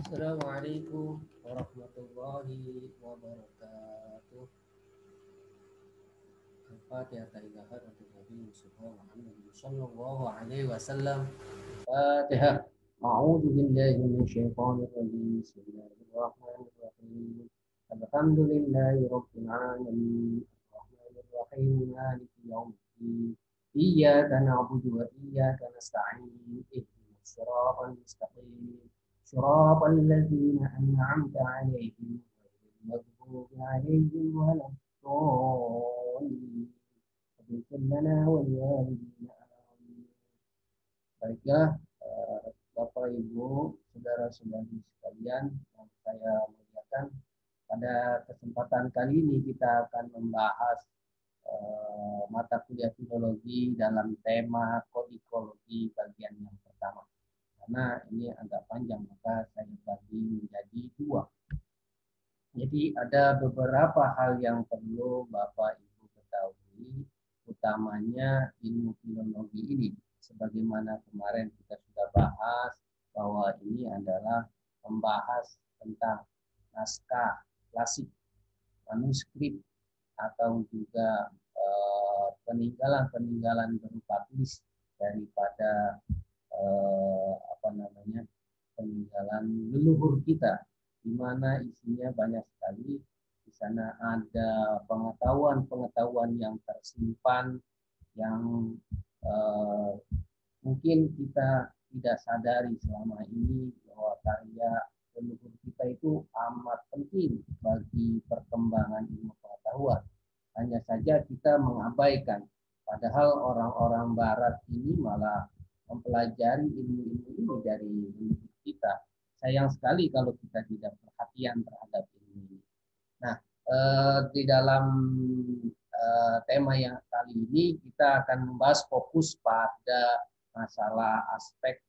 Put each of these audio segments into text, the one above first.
Assalamualaikum warahmatullahi wabarakatuh. Al-Fatihah ilaha untuk Nabi Muhammad sallallahu alaihi wasallam. Fatihah. A'udzu billahi minasyaitonir rajim. Bismillahirrahmanirrahim. Alhamdulillahi rabbil alamin. Arrahmanir rahim. Maliki yaumiddin. Iyyaka na'budu wa iyyaka nasta'in. Ihdinas siratal mustaqim. Siratal ladzina an'amta 'alaihim ghairil maghdubi 'alaihim waladdallin. Ighfir lana wa liwalidayna. Baiklah, Bapak Ibu, saudara-saudari sekalian yang saya muliakan, pada kesempatan kali ini kita akan membahas mata kuliah filologi dalam tema kodikologi bagian yang pertama. Karena ini agak panjang, maka saya bagi menjadi dua. Jadi ada beberapa hal yang perlu Bapak Ibu ketahui, utamanya ilmu filologi ini. Sebagaimana kemarin kita sudah bahas bahwa ini adalah membahas tentang naskah klasik, manuskrip, atau juga peninggalan-peninggalan berupa tulis daripada peninggalan leluhur kita, di mana isinya banyak sekali. Di sana ada pengetahuan-pengetahuan yang tersimpan yang eh, mungkin kita tidak sadari selama ini bahwa karya leluhur kita itu amat penting bagi perkembangan ilmu pengetahuan. Hanya saja kita mengabaikan. Padahal orang-orang Barat ini malah mempelajari ilmu-ilmu ini dari leluhur kita. Sayang sekali kalau kita tidak perhatian terhadap ilmu ini. Nah, di dalam tema yang kali ini kita akan membahas fokus pada masalah aspek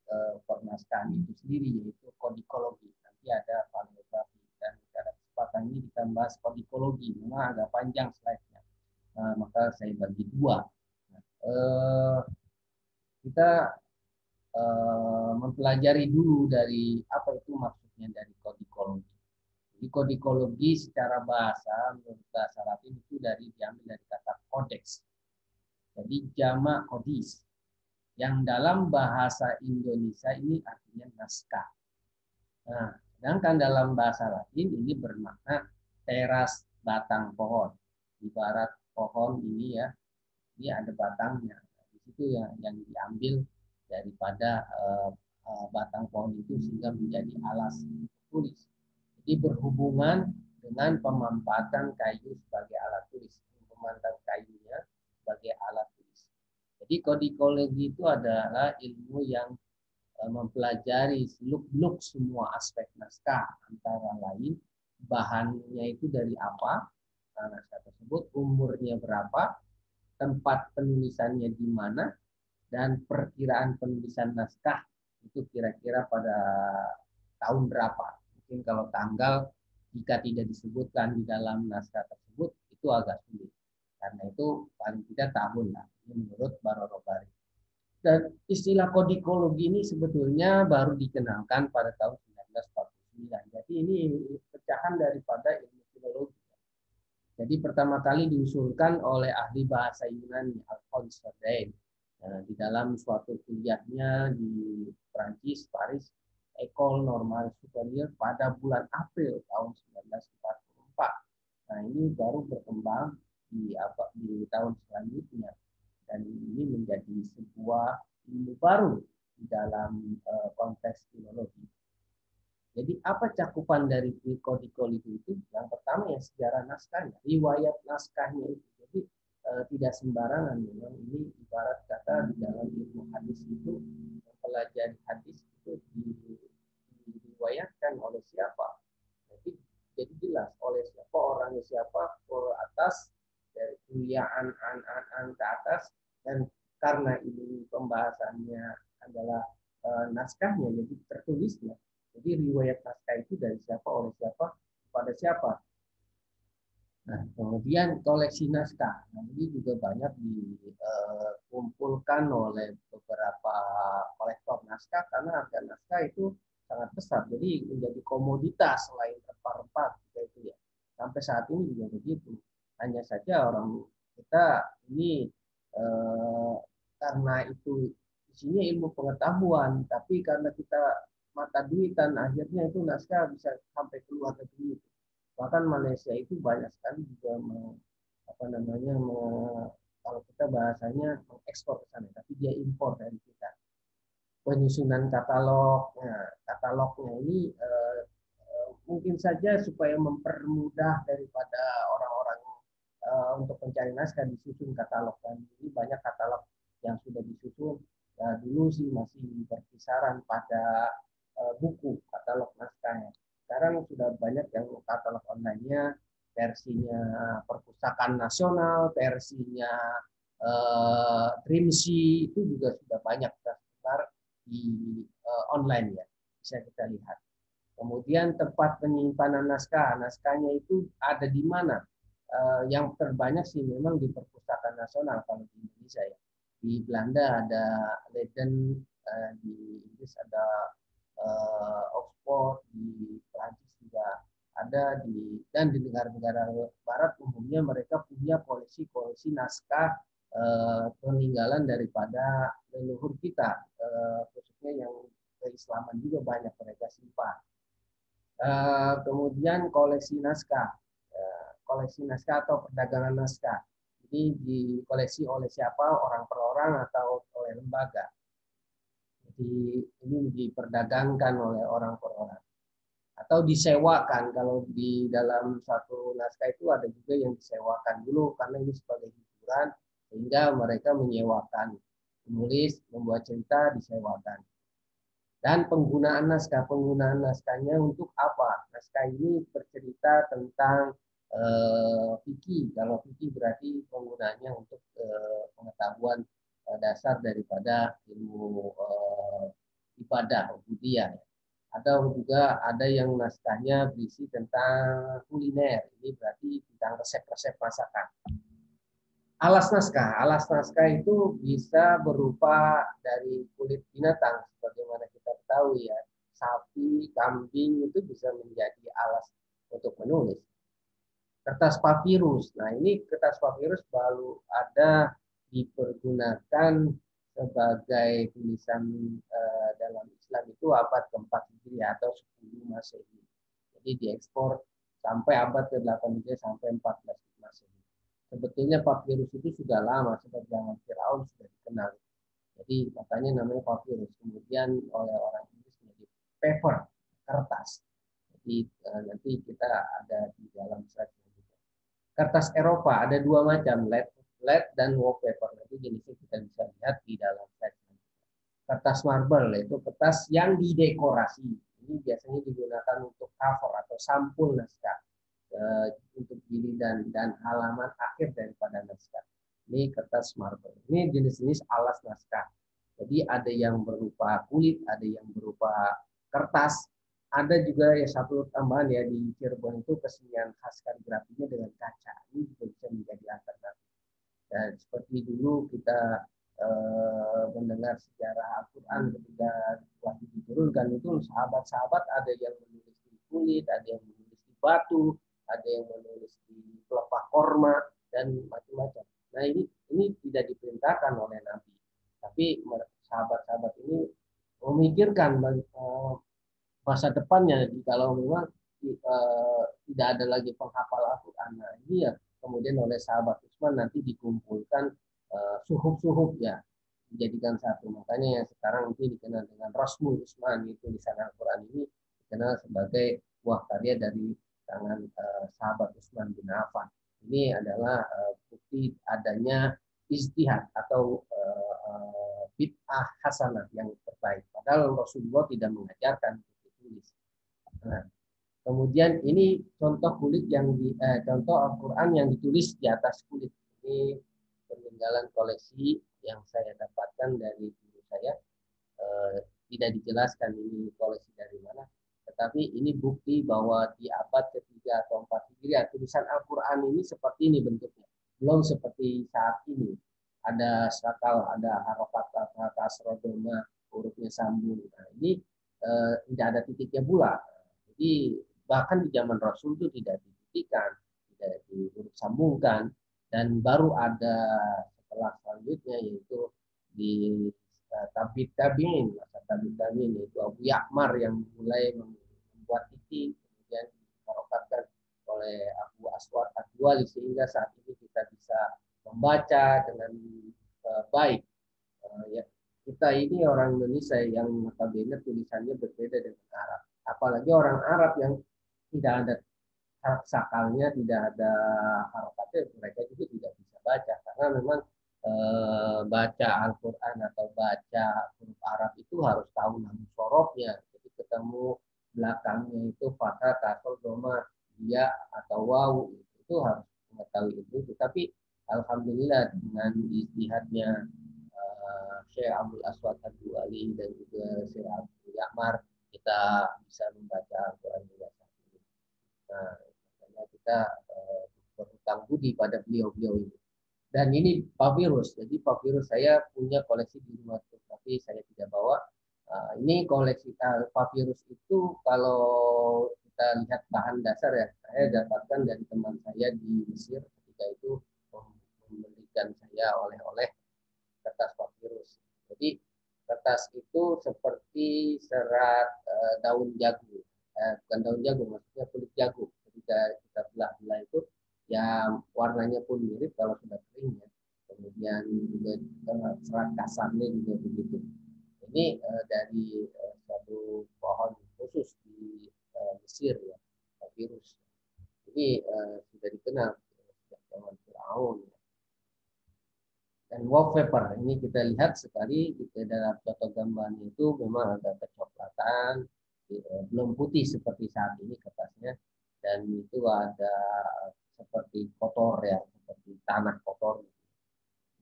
pernaskahan itu sendiri, yaitu kodikologi. Nanti ada paleografi, dan pada kesempatan ini kita membahas kodikologi. Memang agak panjang slide-nya, maka saya bagi dua. Kita mempelajari dulu dari apa itu maksudnya dari kodikologi. Di kodikologi secara bahasa, menurut bahasa Latin itu diambil dari kata kodeks. Jadi jamak kodis, yang dalam bahasa Indonesia ini artinya naskah. Nah, sedangkan dalam bahasa Latin ini bermakna teras batang pohon. Ibarat pohon ini ya, ini ada batangnya. Di situ yang diambil daripada batang pohon itu sehingga menjadi alas tulis. Jadi berhubungan dengan pemanfaatan kayu sebagai alat tulis, pemanfaatan kayunya sebagai alat tulis. Jadi kodikologi itu adalah ilmu yang mempelajari seluk-beluk semua aspek naskah, antara lain bahannya itu dari apa, naskah tersebut umurnya berapa, tempat penulisannya di mana, dan perkiraan penulisan naskah itu kira-kira pada tahun berapa. Mungkin kalau tanggal jika tidak disebutkan di dalam naskah tersebut itu agak sulit. Karena itu paling tidak tahun lah, ini menurut Barorobari. Dan istilah kodikologi ini sebetulnya baru dikenalkan pada tahun 1949. Jadi ini pecahan daripada ilmu filologi. Jadi pertama kali diusulkan oleh ahli bahasa Yunani Alphonse Daudet di dalam suatu kuliahnya di Prancis, Paris, École Normale Supérieure pada bulan April tahun 1944. Nah, ini baru berkembang di tahun selanjutnya, dan ini menjadi sebuah ilmu baru di dalam konteks filologi. Jadi apa cakupan dari kodikologi itu? Yang pertama ya sejarah naskahnya, riwayat naskahnya itu. Jadi tidak sembarangan. Memang ini ibarat kata di dalam ilmu hadis itu, mempelajari hadis itu diriwayatkan oleh siapa. Jadi jelas oleh siapa, orangnya siapa, ke atas, dari kuliahan an ke atas, dan karena ini pembahasannya adalah naskahnya, jadi tertulisnya. Jadi riwayat naskah itu dari siapa, oleh siapa, kepada siapa. Nah, kemudian koleksi naskah. Nah, ini juga banyak dikumpulkan oleh beberapa kolektor naskah, karena harga naskah itu sangat pesat, jadi menjadi komoditas selain rempah-rempah itu ya. Sampai saat ini juga begitu. Hanya saja orang kita ini karena itu isinya ilmu pengetahuan, tapi karena kita mata duitan, akhirnya itu naskah bisa sampai ke luar negeri. Bahkan Malaysia itu banyak sekali juga apa namanya kalau kita bahasanya mengekspor ke sana, tapi dia impor dari kita. Penyusunan katalog, nah, katalognya ini mungkin saja supaya mempermudah daripada orang-orang untuk mencari naskah disusun katalog, dan ini banyak katalog yang sudah disusun. Nah, dulu sih masih berkisaran pada buku katalog naskahnya. Sekarang sudah banyak yang katalog online-nya, versinya Perpustakaan Nasional, versinya Trimsi itu juga sudah banyak tersebar di online ya, bisa kita lihat. Kemudian tempat penyimpanan naskah, naskahnya itu ada di mana? Yang terbanyak sih memang di Perpustakaan Nasional kalau di Indonesia ya. Di Belanda ada Leiden, di Inggris ada Oxford, di Prancis juga ada, dan di negara-negara Barat umumnya mereka punya koleksi-koleksi naskah peninggalan daripada leluhur kita, khususnya yang keislaman juga banyak mereka simpan. Kemudian koleksi naskah atau perdagangan naskah. Ini dikoleksi oleh siapa? Orang per orang atau oleh lembaga. Jadi ini diperdagangkan oleh orang per orang. Atau disewakan, kalau di dalam satu naskah itu ada juga yang disewakan dulu karena ini sebagai hiburan, sehingga mereka menyewakan penulis, membuat cerita, disewakan. Dan penggunaan naskahnya untuk apa? Naskah ini bercerita tentang fikih. Kalau fikih berarti penggunaannya untuk pengetahuan dasar daripada ilmu ibadah, ubudiyah. Atau juga ada yang naskahnya berisi tentang kuliner. Ini berarti tentang resep-resep masakan. Alas naskah itu bisa berupa dari kulit binatang, sebagaimana kita ketahui ya, sapi, kambing itu bisa menjadi alas untuk menulis. Kertas papirus, nah ini kertas papirus baru ada dipergunakan sebagai tulisan dalam Islam itu abad ke-4 Hijriah atau 10 Masehi. Jadi diekspor sampai abad ke-8 Hijriah sampai 14 Masehi. Sebetulnya papirus itu sudah lama, sejak zaman Firaun sudah dikenal. Jadi makanya namanya papirus. Kemudian oleh orang Inggris menjadi paper, kertas. Jadi nanti kita ada di dalam slide selanjutnya. Kertas Eropa ada dua macam, LED dan wallpaper. Nanti jenisnya kita bisa lihat di dalam slide selanjutnya. Kertas marble itu kertas yang didekorasi. Ini biasanya digunakan untuk cover atau sampul naskah. Untuk jilid dan halaman akhir daripada naskah. Ini kertas marble. Ini jenis-jenis alas naskah. Jadi ada yang berupa kulit, ada yang berupa kertas, ada juga ya satu tambahan ya di Cirebon itu kesenian khas kaligrafinya dengan kaca. Ini juga bisa menjadi alternatif. Dan seperti dulu kita mendengar sejarah Al-Quran ketika wahyu diturunkan itu sahabat-sahabat ada yang menulis di kulit, ada yang menulis di batu, ada yang menulis di pelepah korma dan macam-macam. Nah ini tidak diperintahkan oleh Nabi, tapi sahabat-sahabat ini memikirkan masa depannya kalau memang tidak ada lagi penghafal Al-Quran. Nah ini ya kemudian oleh sahabat Utsman nanti dikumpulkan suhuf-suhuf ya, dijadikan satu. Makanya yang sekarang nanti dikenal dengan Rasmul Utsman, itu tulisan Al-Quran ini dikenal sebagai buah karya dari tangan sahabat Utsman bin Affan. Ini adalah bukti adanya ijtihad atau bid'ah hasanah yang terbaik. Padahal Rasulullah tidak mengajarkan ditulis. Nah, kemudian ini contoh kulit yang contoh Al-Quran yang ditulis di atas kulit. Ini peninggalan koleksi yang saya dapatkan dari guru saya. Tidak dijelaskan ini koleksi dari mana, tetapi ini bukti bahwa di abad ketiga atau 4 Hijriah tulisan Al-Quran ini seperti ini bentuknya, belum seperti saat ini. Ada sakal, ada harokat kata, kasrodoma, hurufnya sambung. Nah, ini tidak ada titiknya pula. Jadi bahkan di zaman Rasul itu tidak dititikkan, tidak diurut sambungkan, dan baru ada setelah selanjutnya yaitu di tabit tabiin, masa tabit tabiin yaitu Abu Ya'mar yang mulai membuat titik, kemudian dirokatkan oleh Abu Aswad Ad-Duali sehingga saat ini kita bisa membaca dengan baik. Ya, kita ini orang Indonesia yang notabene tulisannya berbeda dengan Arab. Apalagi orang Arab yang tidak ada harap sakalnya, tidak ada harokatnya, mereka juga tidak bisa baca karena memang baca Al-Quran atau baca huruf Arab itu harus tahu nama sorofnya. Jadi ketemu belakangnya itu fathah, kasroh, doma, dia atau waw itu harus mengetahui itu. Tapi alhamdulillah dengan istihadnya Syekh Abdul Aswad Ad-Duali dan juga Syekh Abdul Ya'mar kita bisa membaca Al-Quran juga saat ini. Nah, karena kita berhutang budi pada beliau-beliau ini. Dan ini papirus, jadi papirus saya punya koleksi di rumah, tapi saya tidak bawa. Ini koleksi papirus itu kalau kita lihat bahan dasar ya, saya dapatkan dari teman saya di Mesir ketika itu memberikan saya oleh-oleh kertas papirus. Jadi kertas itu seperti serat daun jagung, bukan daun jagung, maksudnya kulit jagung. Ketika kita belah-belah itu, ya warnanya pun mirip kalau sudah kering ya. Kemudian juga serat kasarnya juga begitu. Ini dari suatu pohon khusus di Mesir ya, papirus. Ini sudah dikenal sejak zaman Firaun ya. Dan wallpaper ini kita lihat sekali kita dalam foto gambarnya itu memang agak kecoklatan, belum putih seperti saat ini kertasnya, dan itu ada seperti kotor ya, seperti tanah kotor.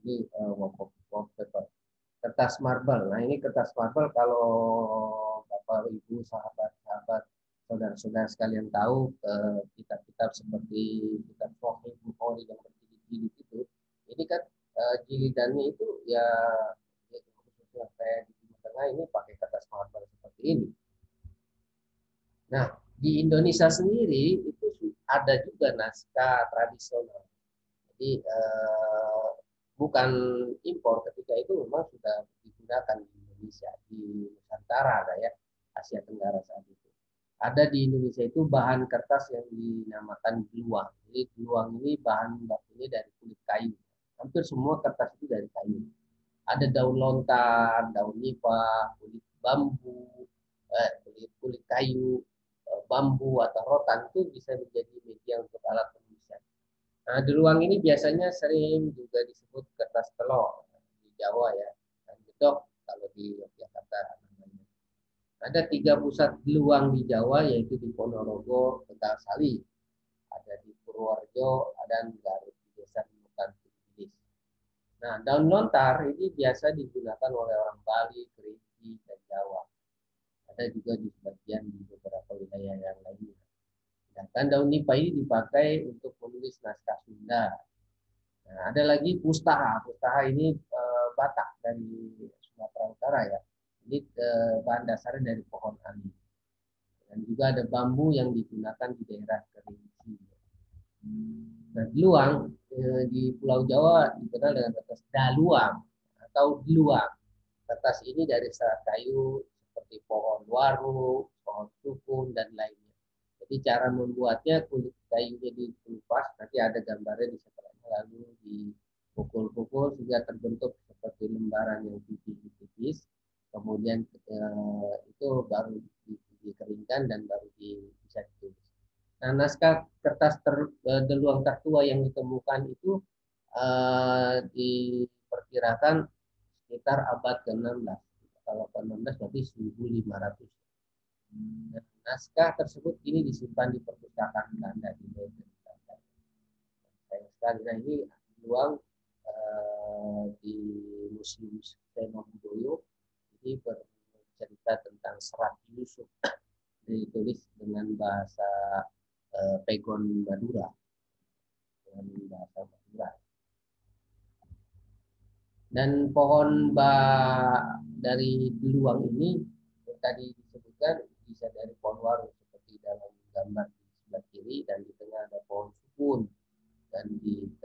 Ini wallpaper. Kertas marble. Nah ini kertas marble kalau Bapak Ibu sahabat-sahabat saudara-saudara sekalian tahu kitab-kitab seperti kitab Sahih Bukhari yang berjilid-jilid itu, ini kan jilidannya itu ya khususnya kayak di Timur Tengah ini pakai kertas marble seperti ini. Nah di Indonesia sendiri itu ada juga naskah tradisional. Jadi bukan impor, ketika itu memang sudah digunakan di Indonesia, di Nusantara ada ya, Asia Tenggara saat itu. Ada di Indonesia itu bahan kertas yang dinamakan geluang. Jadi geluang ini bahan bakunya dari kulit kayu. Hampir semua kertas itu dari kayu. Ada daun lontar, daun nipah, kulit bambu, kulit kayu, bambu atau rotan itu bisa menjadi media untuk alat penulisan. Nah, geluang ini biasanya sering juga disebut kertas telur di Jawa ya, dan gedok kalau di Yogyakarta namanya. Ada 3 pusat geluang di Jawa yaitu di Ponorogo, Tegal Sali, ada di Purworejo, dan Garut di Desa Nunukan Tigis. Nah, daun lontar ini biasa digunakan oleh orang Bali, Kerinci, dan Jawa. Ada juga di sebagian di beberapa wilayah yang lainnya. Sedangkan daun nipah ini dipakai untuk menulis naskah Sunda. Nah, ada lagi pustaha. Pustaha ini Batak dari Sumatera Utara ya. Ini bahan dasarnya dari pohon ali. Dan juga ada bambu yang digunakan di daerah Kerinci. Nah, geluang di Pulau Jawa dikenal dengan kertas daluang atau geluang. Kertas ini dari serat kayu seperti pohon waru, pohon sukun, dan lainnya. Jadi cara membuatnya kulit kayunya dikupas, nanti ada gambarnya di setelahnya, lalu dipukul-pukul sehingga terbentuk seperti lembaran yang tipis-tipis. Kemudian itu baru dikeringkan dan baru bisa ditulis. Nah, naskah kertas deluang tertua yang ditemukan itu diperkirakan sekitar abad ke-16. Kalau ke-16 berarti 1500. Nah, naskah tersebut ini disimpan di perpustakaan Belanda di Leiden. Sayang sekali. Nah, ini peluang di Museum Seno Budoyo ini bercerita tentang serat Yusuf ditulis dengan bahasa Pegon Madura, dengan bahasa Madura. Dan pohon dari beluang ini tadi disebut kan bisa dari pohon waru seperti dalam gambar di sebelah kiri, dan di tengah ada pohon sukun, dan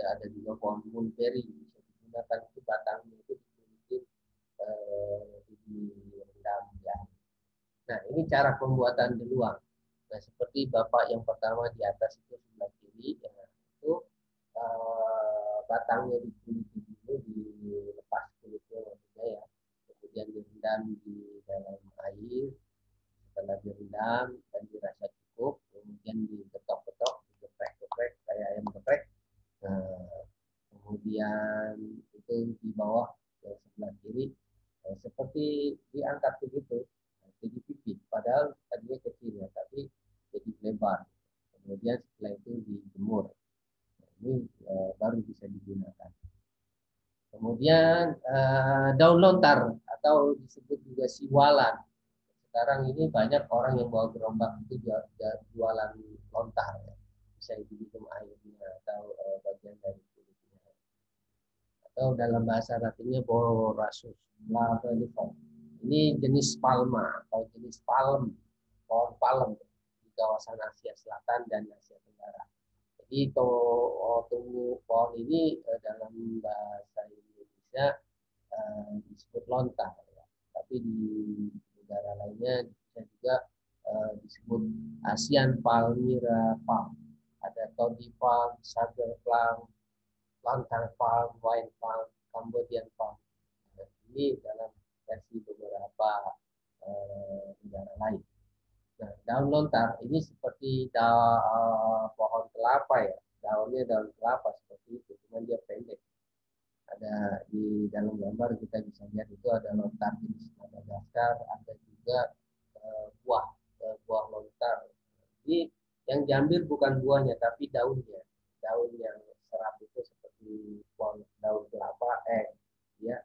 ada juga pohon mulberry bisa digunakan, itu batangnya itu dikulitin, direndam ya. Nah, ini cara pembuatan deluang. Nah, seperti Bapak yang pertama di atas itu sebelah kiri, ya, itu batangnya dikuliti dulu, dilepas kulitnya maksudnya ya. Kemudian direndam di dalam air. Setelah direndam dan dirasa cukup, kemudian digetok-getok, digeprek-geprek kayak ayam geprek. Nah, kemudian itu di bawah yang sebelah kiri seperti diangkat begitu, jadi pipih. Padahal tadinya kecil ya, tapi jadi lebar. Kemudian setelah itu dijemur. Nah, ini baru bisa digunakan. Kemudian daun lontar atau disebut juga siwalan. Sekarang ini banyak orang yang bawa gerobak itu jualan lontar, ya. Bisa diminum airnya atau bagian dari kulitnya. Atau dalam bahasa Latinnya Borrasus labellifera. Ini jenis palma atau jenis palem, pohon palem di kawasan Asia Selatan dan Asia Tenggara. Jadi tumbuh pohon ini dalam bahasa Indonesia disebut lontar, ya. Tapi di negara lainnya bisa juga disebut Asian Palmyra palm. Ada toddy palm, sugar palm, lantern palm, wine palm, Cambodian palm. Nah, ini dalam versi beberapa negara lain. Nah, daun lontar ini seperti pohon kelapa ya, daunnya daun kelapa seperti itu, cuma dia pendek. Ada di dalam gambar kita bisa lihat itu ada lontar jenis Madagaskar, ada juga buah buah lontar. Jadi yang diambil bukan buahnya tapi daunnya, daun yang serap itu seperti daun kelapa, ya,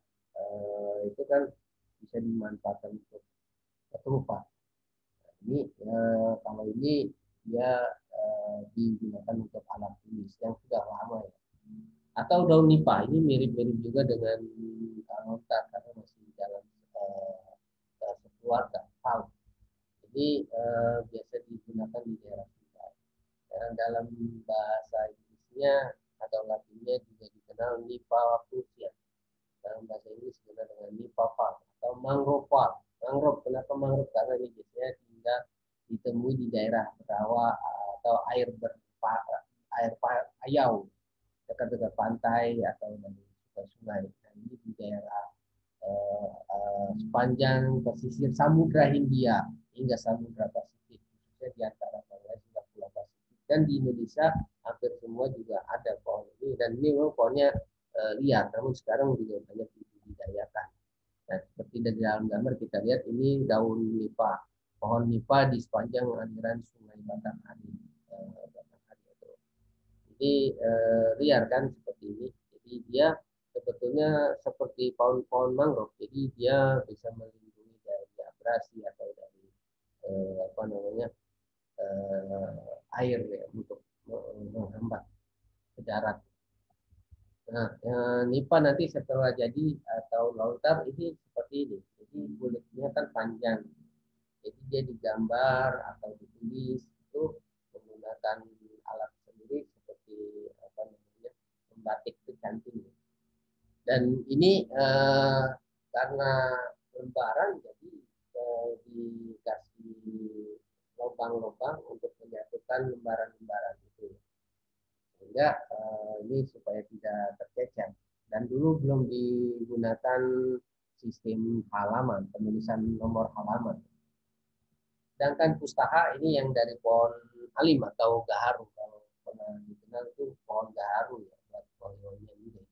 itu kan bisa dimanfaatkan untuk ketupat. Nah, ini kalau ini dia digunakan untuk alat tulis yang sudah lama ya. Atau daun nipah, ini mirip-mirip juga dengan lontar karena masih dalam sekeluarga palm. Jadi biasa digunakan di daerah kita. Dalam bahasa Inggrisnya atau Latinnya juga dikenal Nipah prusia. Dalam bahasa Inggris dikenal dengan Nipah palm atau mangrove palm. Mangrove, kenapa mangrove? Karena ini biasanya tinggal ditemui di daerah rawa atau air ayau dekat-dekat pantai atau dari sungai. Nah, ini di daerah sepanjang pesisir Samudra Hindia hingga Samudra Pasifik, khususnya di antara Bangladesh hingga Pulau Pasifik. Dan di Indonesia hampir semua juga ada pohon ini, dan ini memang pohonnya liar, namun sekarang juga banyak dibudidayakan. Nah, seperti dari dalam gambar kita lihat ini daun nipah, pohon nipah di sepanjang aliran Sungai Batanghari. Jadi liar kan seperti ini. Jadi dia sebetulnya seperti pohon-pohon mangrove. Jadi dia bisa melindungi dari abrasi atau dari apa namanya air ya, untuk menghambat ke darat. Nah, nipah nanti setelah jadi atau lontar ini seperti ini. Jadi kulitnya kan panjang. Jadi dia digambar atau ditulis itu menggunakan alat sendiri seperti apa namanya membatik itu cantik. Dan ini karena lembaran jadi dikasih lubang-lubang untuk menyatukan lembaran-lembaran itu, sehingga ini supaya tidak tercecer. Dan dulu belum digunakan sistem halaman, penulisan nomor halaman. Sedangkan pustaka ini yang dari pohon alim atau gaharu, kalau pernah dikenal itu pohon gaharu ya, buat folionya juga.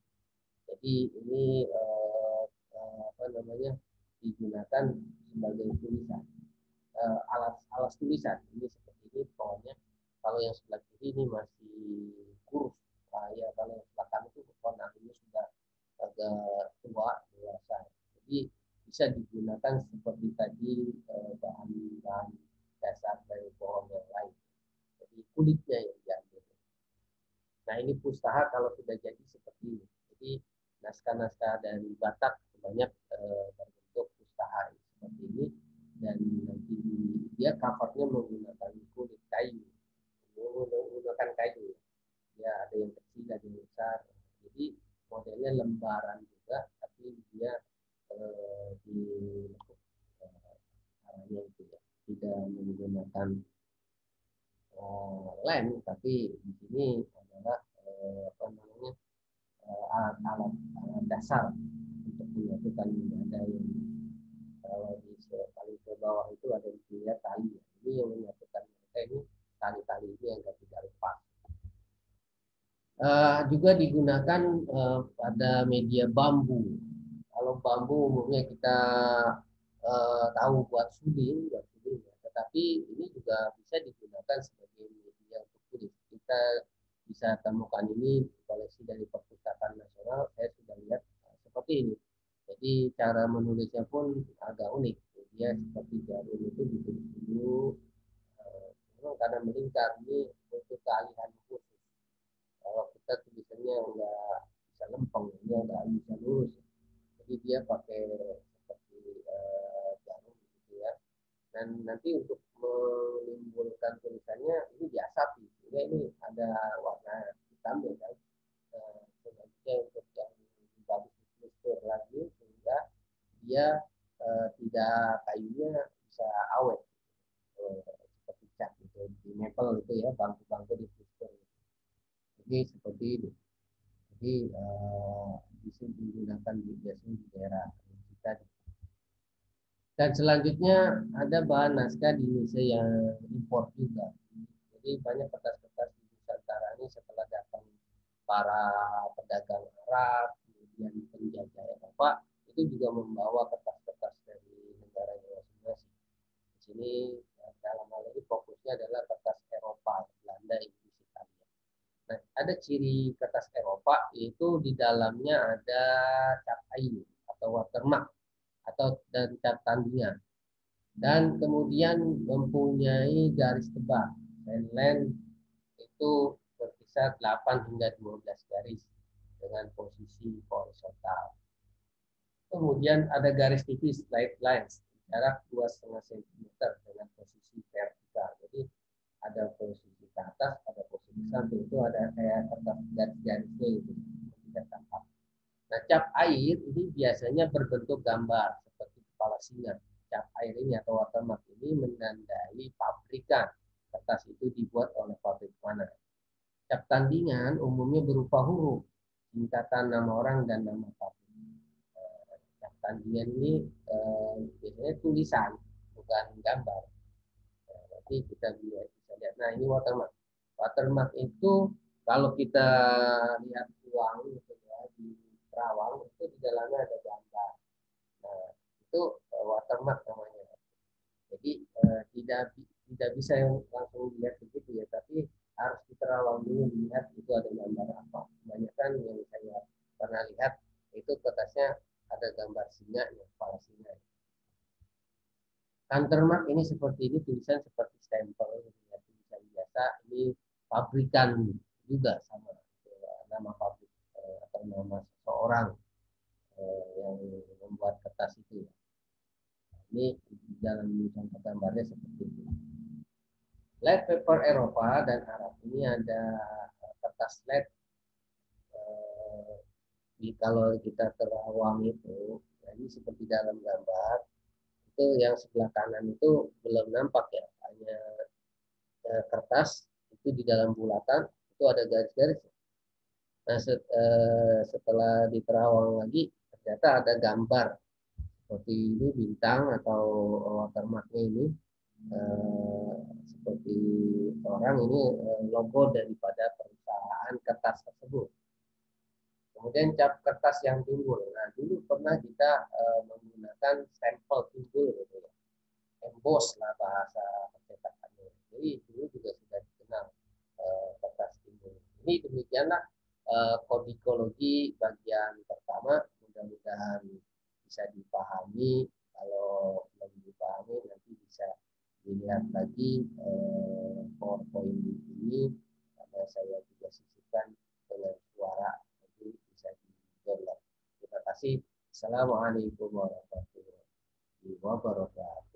Jadi ini apa namanya digunakan sebagai tulisan, alas tulisan. Ini seperti ini pohonnya. Kalau yang sebelah kiri ini masih kurus, ya kalau yang sebelah kanan itu pohon alimnya sudah agak tua dewasa. Jadi bisa digunakan seperti tadi bahan-bahan dasar dari pohon yang lain. Jadi kulitnya yang diambil. Nah, ini pustaka kalau sudah jadi seperti ini. Jadi naskah-naskah dari Batak banyak berbentuk pustaka seperti ini, dan nanti dia covernya menggunakan kulit kayu, menggunakan kayu. Ya ada yang kecil, ada yang besar. Jadi modelnya lembaran juga, tapi dia di arahnya itu ya, tidak menggunakan lem, tapi di sini adalah apa namanya alat dasar untuk menyatukan. Ada yang kalau di paling ke bawah itu ada yang dilihat tali. Ini yang menyatukan mereka ini tali-tali ini yang tidak lepas. Juga digunakan pada media bambu. Kalau bambu umumnya kita tahu buat suling ya. Tetapi ini juga bisa digunakan sebagai media untuk tulis. Kita bisa temukan ini di koleksi dari Perpustakaan Nasional. Saya sudah lihat seperti ini. Jadi cara menulisnya pun agak unik. Dia seperti jarum itu ditulis dulu, karena melingkar ini untuk kealihan khusus. Kalau kita tulisannya nggak bisa lempeng, dia nggak bisa lurus. Jadi dia pakai seperti jarum gitu ya. Dan nanti untuk menimbulkan tulisannya ini diasapi, sehingga ini ada warna hitam ya kan. Selanjutnya untuk yang bagus struktur lagi, sehingga dia tidak kayunya bisa awet seperti cat gitu di maple itu ya, bangku-bangku di struktur. Jadi seperti itu. Jadi bisa digunakan biasanya di daerah kita. Dan selanjutnya ada bahan naskah di Indonesia yang impor juga. Jadi banyak kertas-kertas di Nusantara ini setelah datang para pedagang Arab, kemudian penjajah Eropa, itu juga membawa kertas-kertas dari negara masing-masing. Di sini dalam hal ini fokusnya adalah kertas Eropa, Belanda, Inggris, Italia. Nah, ada ciri kertas Eropa, yaitu di dalamnya ada cat air atau watermark atau dan cat tandingan, dan kemudian mempunyai garis tebal. Line itu berkisar 8 hingga 12 garis dengan posisi horizontal. Kemudian ada garis tipis straight lines jarak 2,5 cm dengan posisi vertikal. Jadi ada posisi ke atas, ada posisi samping, itu ada kayak kertas garis-garisnya itu tidak tampak. Nah, cap air ini biasanya berbentuk gambar seperti kepala singa. Cap air ini atau watermark ini menandai pabrikan. Kertas itu dibuat oleh pabrik mana. Cap tandingan umumnya berupa huruf, singkatan nama orang dan nama pabrik. Cap tandingan ini biasanya tulisan, bukan gambar. Nanti kita bisa lihat. Nah, ini watermark. Watermark itu kalau kita lihat uang gitu ya, di Kerawang itu di dalamnya ada gambar. Nah, itu watermark namanya. Jadi tidak bisa yang langsung dilihat begitu ya, tapi harus diterawang dulu dilihat itu ada gambar apa. Kebanyakan yang saya pernah lihat itu kertasnya ada gambar singa, ya, kepala singa. Countermark ini seperti ini, tulisan seperti stempel, ya, tulisan biasa. Ini pabrikan juga sama, nama pabrik atau nama seseorang yang membuat kertas itu. Ini dalam contoh gambarnya seperti ini. Light paper Eropa dan Arab ini ada kertas LED. Kalau kita terawang itu, nah ini seperti dalam gambar. Itu yang sebelah kanan itu belum nampak ya, hanya kertas itu di dalam bulatan itu ada garis-garis. Nah, setelah diterawang lagi ternyata ada gambar seperti ini, bintang atau watermarknya ini seperti orang ini, logo daripada perusahaan kertas tersebut. Kemudian cap kertas yang timbul. Nah, dulu pernah kita menggunakan stempel timbul gitu ya, emboss lah bahasa percetakannya. Jadi dulu juga sudah dikenal kertas timbul. Ini demikianlah kodikologi bagian pertama. Mudah-mudahan bisa dipahami. Kalau belum dipahami nanti bisa dilihat lagi PowerPoint ini, karena saya juga sisipkan dengan suara, nanti bisa di-download. Terima kasih. Assalamualaikum warahmatullahi wabarakatuh.